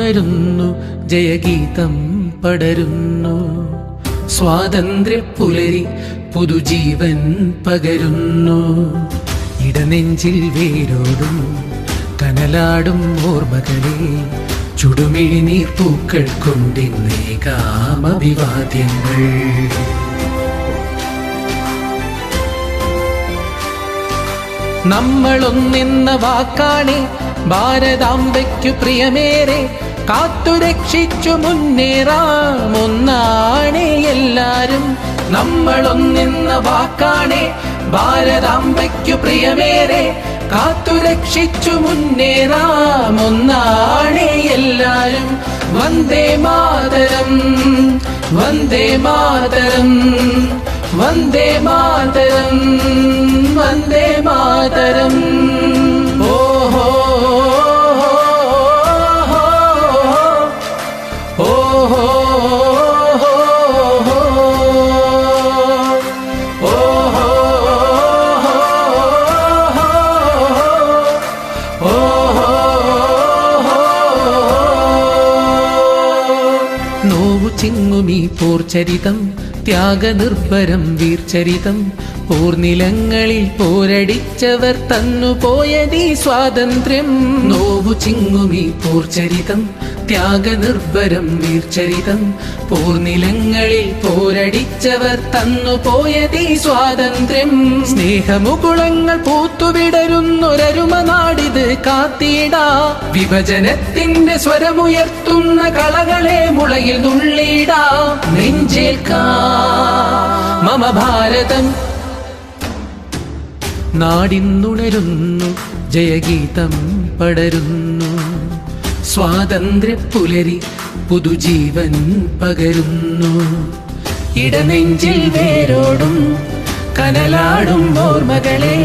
നാടിന്നുണരുന്നു, ജയഗീതം പടരുന്നു. സ്വാതന്ത്ര്യ പുലരി പുതുജീവൻ പകരുന്നു. ഇടനെഞ്ചിൽ വേരോടും കനലാടും ഓർമ്മകളെ ചുടുമിഴിനീർ പൂക്കൾ കൊണ്ടിന്നേകാം അഭിവാദ്യങ്ങൾ. നമ്മളൊന്നെന്ന വാക്കാണേ ഭാരതാംബയ്ക്കു പ്രിയമേറെ, കാത്തുരക്ഷിച്ചു മുന്നേറാം ഒന്നാണേ എല്ലാരും. നമ്മളൊന്നെന്ന വാക്കാണേ ഭാരതാംബയ്ക്കു പ്രിയമേറെ, കാത്തുരക്ഷിച്ചു മുന്നേറാം ഒന്നാണേ എല്ലാരും. വന്ദേ മാതരം, വന്ദേ മാതരം, വന്ദേ മാതരം, വന്ദേ മാതരം. ഓഹോ ഓഹോ നോവു ചിങ്ങുമീ പോർചരിതം, ത്യാഗനിർഭരം വീർചരിതം. പോർനിലങ്ങളിൽ പോരടിച്ചവർ തന്നുപോയതീ സ്വാതന്ത്ര്യം. നോവു ചിങ്ങുമീ പോർചരിതം, ത്യാഗനിർഭരം വീർചരിതം. പോർനിലങ്ങളിൽ പോരടിച്ചവർ തന്നുപോയതീ സ്വാതന്ത്ര്യം. സ്നേഹമുകുളങ്ങൾ പൂത്തുവിടരുന്നൊരരുമ നാടിത് കാത്തിടാ. വിഭജനത്തിന്റെ സ്വരമുയർത്തുന്ന കളകളെ മുളയിൽ തുള്ളിടാ. നെഞ്ചേൽക്കാ മമ ഭാരതം. നാടിന്നുണരുന്നു, ജയഗീതം പടരുന്നു. സ്വാതന്ത്ര്യ പുലരി പുതുജീവൻ പകരുന്നു. ഇടനെഞ്ചിൽ വേരോടും കനലാടും ഓർമ്മകളെ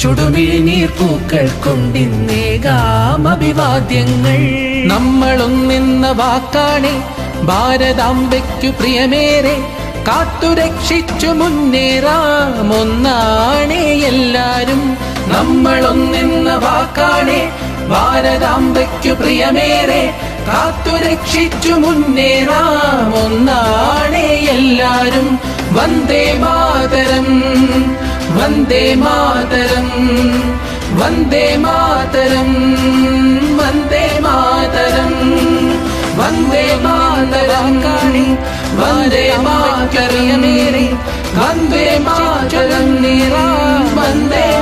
ചുടുമിഴിനീർ പൂക്കൾ കൊണ്ടിന്നേകാം അഭിവാദ്യങ്ങൾ. നമ്മളൊന്നെന്ന വാക്കാണേ ഭാരതാംബയ്ക്കു പ്രിയമേറെ, കാത്തുരക്ഷിച്ചു മുന്നേറാം ഒന്നാണേ എല്ലാരും. നമ്മളൊന്നെന്ന വാക്കാണേ ഭാരതാംബയ്ക്കു പ്രിയമേറെ, കാത്തുരക്ഷിച്ചു മുന്നേറാം ഒന്നാണേ എല്ലാരും. വന്ദേ മാതരം, വന്ദേ മാതരം, വന്ദേ മാതരം, വന്ദേ മാതരം, വന്ദേ മാതരം. വന്ദേ മാതരം, വന്ദേ മാതരം, വന്ദേ